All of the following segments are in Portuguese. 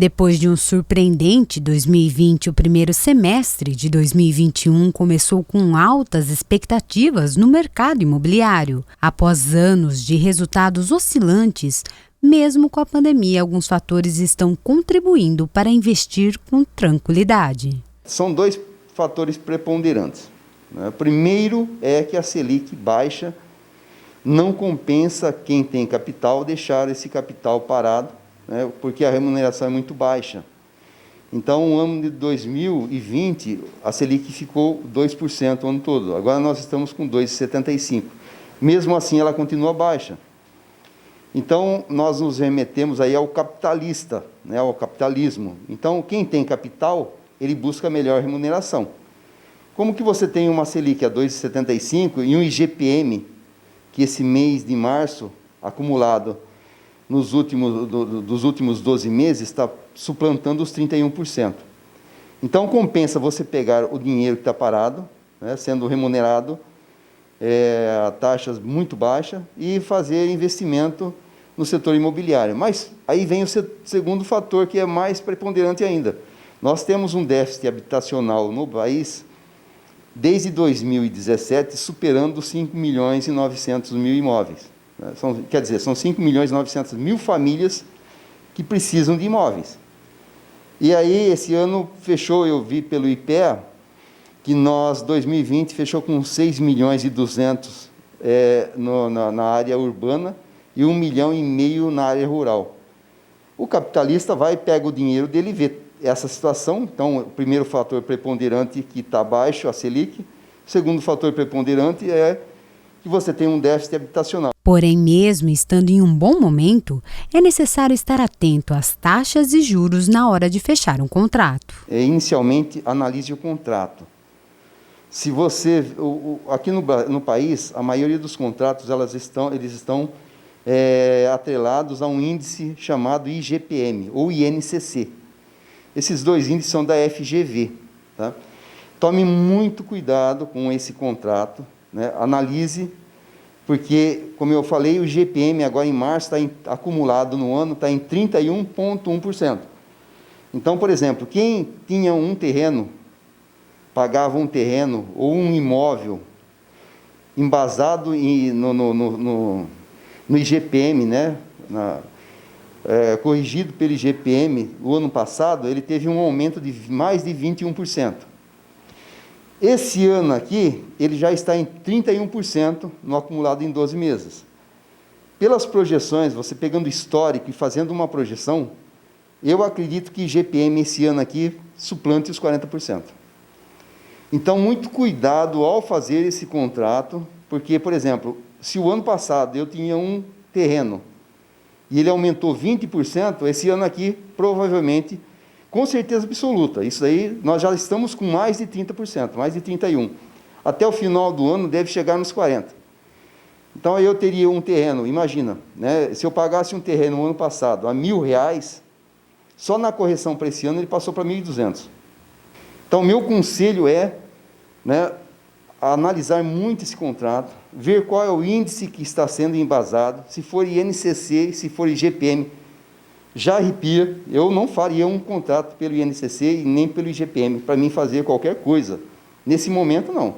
Depois de um surpreendente 2020, o primeiro semestre de 2021 começou com altas expectativas no mercado imobiliário. Após anos de resultados oscilantes, mesmo com a pandemia, alguns fatores estão contribuindo para investir com tranquilidade. São dois fatores preponderantes. O primeiro é que a Selic baixa não compensa quem tem capital deixar esse capital parado, porque a remuneração é muito baixa. Então, no ano de 2020, a Selic ficou 2% o ano todo. Agora nós estamos com 2,75%. Mesmo assim, ela continua baixa. Então, nós nos remetemos aí ao capitalista, ao capitalismo. Então, quem tem capital, ele busca melhor remuneração. Como que você tem uma Selic a 2,75% e um IGPM, que esse mês de março, acumulado dos últimos 12 meses, está suplantando os 31%. Então, compensa você pegar o dinheiro que está parado, sendo remunerado a taxas muito baixas, e fazer investimento no setor imobiliário. Mas aí vem o segundo fator, que é mais preponderante ainda. Nós temos um déficit habitacional no país, desde 2017, superando 5.900.000 imóveis. Quer dizer, são 5.900.000 famílias que precisam de imóveis. E aí, esse ano fechou, eu vi pelo IPEA, que 2020, fechou com 6.200.000 na área urbana e 1,5 milhão na área rural. O capitalista vai, pega o dinheiro dele e vê essa situação. Então, o primeiro fator preponderante que está baixo, a Selic. O segundo fator preponderante é que você tem um déficit habitacional. Porém, mesmo estando em um bom momento, é necessário estar atento às taxas e juros na hora de fechar um contrato. Inicialmente, analise o contrato. Se você, aqui no país, a maioria dos contratos eles estão atrelados a um índice chamado IGPM ou INCC. Esses dois índices são da FGV. Tá? Tome muito cuidado com esse contrato, analise, porque, como eu falei, o IGPM agora em março está acumulado no ano, está em 31,1%. Então, por exemplo, quem tinha um terreno, pagava um terreno ou um imóvel embasado no IGPM, corrigido pelo IGPM, o ano passado, ele teve um aumento de mais de 21%. Esse ano aqui, ele já está em 31% no acumulado em 12 meses. Pelas projeções, você pegando o histórico e fazendo uma projeção, eu acredito que IGPM esse ano aqui suplante os 40%. Então, muito cuidado ao fazer esse contrato, porque, por exemplo, se o ano passado eu tinha um terreno e ele aumentou 20%, esse ano aqui, provavelmente, com certeza absoluta, isso aí nós já estamos com mais de 30%, mais de 31%. Até o final do ano deve chegar nos 40%. Então, aí eu teria um terreno, imagina, se eu pagasse um terreno no ano passado a R$1.000, só na correção para esse ano ele passou para 1.200. Então, meu conselho é analisar muito esse contrato, ver qual é o índice que está sendo embasado, se for INCC, se for IGPM, já arrepia. Eu não faria um contrato pelo INCC e nem pelo IGPM, para mim fazer qualquer coisa. Nesse momento, não.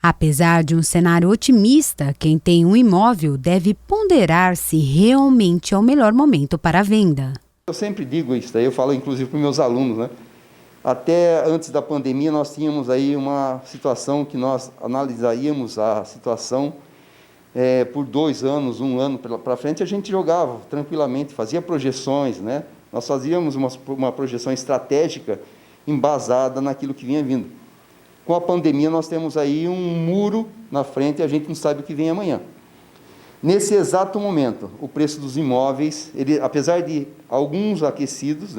Apesar de um cenário otimista, quem tem um imóvel deve ponderar se realmente é o melhor momento para a venda. Eu sempre digo isso, eu falo inclusive para os meus alunos, Até antes da pandemia, nós tínhamos aí uma situação que nós analisaríamos a situação por 2 anos, 1 ano para frente, a gente jogava tranquilamente, fazia projeções, Nós fazíamos uma projeção estratégica embasada naquilo que vinha vindo. Com a pandemia, nós temos aí um muro na frente e a gente não sabe o que vem amanhã. Nesse exato momento, o preço dos imóveis, apesar de alguns aquecidos,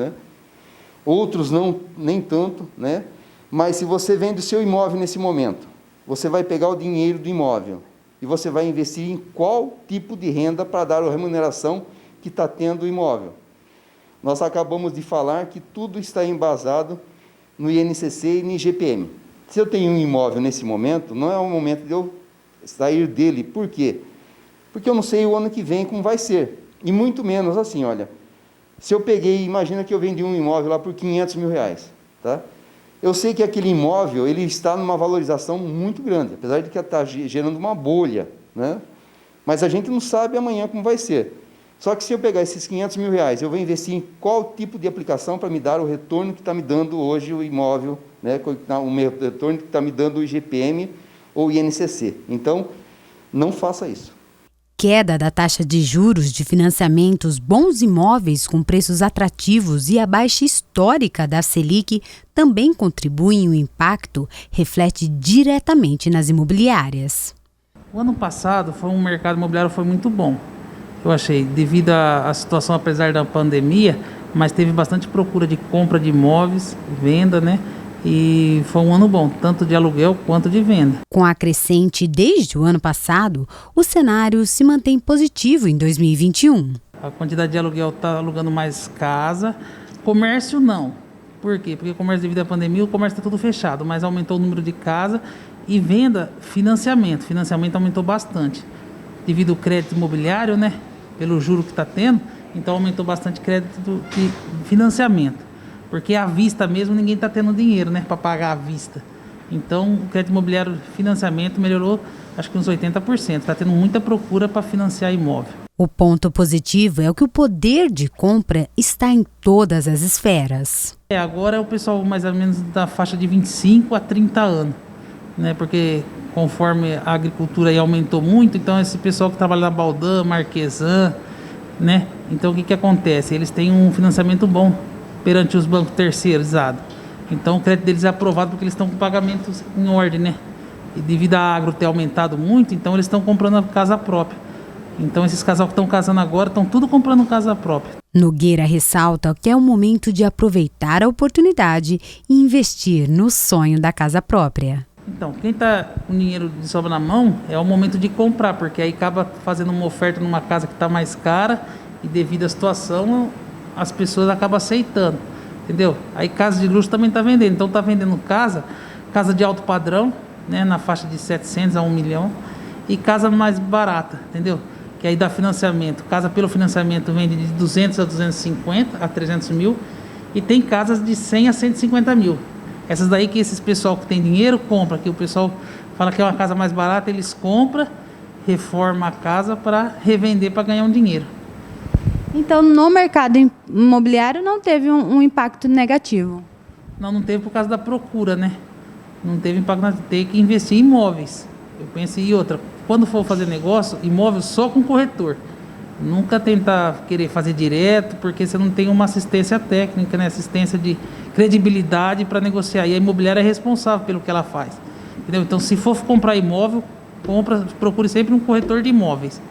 outros não, nem tanto, mas se você vende o seu imóvel nesse momento, você vai pegar o dinheiro do imóvel e você vai investir em qual tipo de renda para dar a remuneração que está tendo o imóvel. Nós acabamos de falar que tudo está embasado no INCC e no IGPM. Se eu tenho um imóvel nesse momento, não é o momento de eu sair dele. Por quê? Porque eu não sei o ano que vem como vai ser. E muito menos assim, olha, Se eu peguei, imagina que eu vendi um imóvel lá por R$500 mil, tá? Eu sei que aquele imóvel ele está numa valorização muito grande, apesar de que está gerando uma bolha, né? Mas a gente não sabe amanhã como vai ser. Só que se eu pegar esses R$500 mil, eu vou investir em qual tipo de aplicação para me dar o retorno que está me dando hoje o imóvel, né? O retorno que está me dando o IGPM ou o INCC. Então, não faça isso. Queda da taxa de juros de financiamentos, bons imóveis com preços atrativos e a baixa histórica da Selic também contribuem. O impacto reflete diretamente nas imobiliárias. O ano passado o mercado imobiliário foi muito bom, eu achei, devido à situação, apesar da pandemia, mas teve bastante procura de compra de imóveis, venda, né? E foi um ano bom, tanto de aluguel quanto de venda. Com a crescente desde o ano passado, o cenário se mantém positivo em 2021. A quantidade de aluguel está alugando mais casa, comércio não. Por quê? Porque o comércio, devido à pandemia, o comércio está tudo fechado, mas aumentou o número de casa e venda, financiamento. Financiamento aumentou bastante. Devido ao crédito imobiliário, né? Pelo juro que está tendo, então aumentou bastante crédito de financiamento. Porque à vista mesmo ninguém está tendo dinheiro, né, para pagar à vista. Então o crédito imobiliário financiamento melhorou acho que uns 80%. Está tendo muita procura para financiar imóvel. O ponto positivo é que o poder de compra está em todas as esferas. Agora é o pessoal mais ou menos da faixa de 25 a 30 anos, né? Porque conforme a agricultura aí aumentou muito, então esse pessoal que trabalha na Baldan, Marquesan, né? Então o que acontece? Eles têm um financiamento bom perante os bancos terceirizados. Então o crédito deles é aprovado porque eles estão com pagamentos em ordem, né? E devido à agro ter aumentado muito, então eles estão comprando a casa própria. Então esses casal que estão casando agora estão tudo comprando casa própria. Nogueira ressalta que é o momento de aproveitar a oportunidade e investir no sonho da casa própria. Então, quem está com dinheiro de sobra na mão é o momento de comprar, porque aí acaba fazendo uma oferta numa casa que está mais cara e devido à situação as pessoas acabam aceitando, entendeu? Aí casa de luxo também está vendendo, então está vendendo casa de alto padrão, né, na faixa de 700 a 1 milhão e casa mais barata, entendeu? Que aí dá financiamento, casa pelo financiamento vende de 200 a 250 a 300 mil e tem casas de 100 a 150 mil. Essas daí que esses pessoal que tem dinheiro compra, que o pessoal fala que é uma casa mais barata, eles compram, reformam a casa para revender para ganhar um dinheiro. Então, no mercado imobiliário não teve um impacto negativo? Não teve por causa da procura, né? Não teve impacto, nós ter que investir em imóveis. Eu penso em outra, quando for fazer negócio, imóvel só com corretor. Nunca tentar querer fazer direto, porque você não tem uma assistência técnica, né? Assistência de credibilidade para negociar. E a imobiliária é responsável pelo que ela faz. Entendeu? Então, se for comprar imóvel, procure sempre um corretor de imóveis.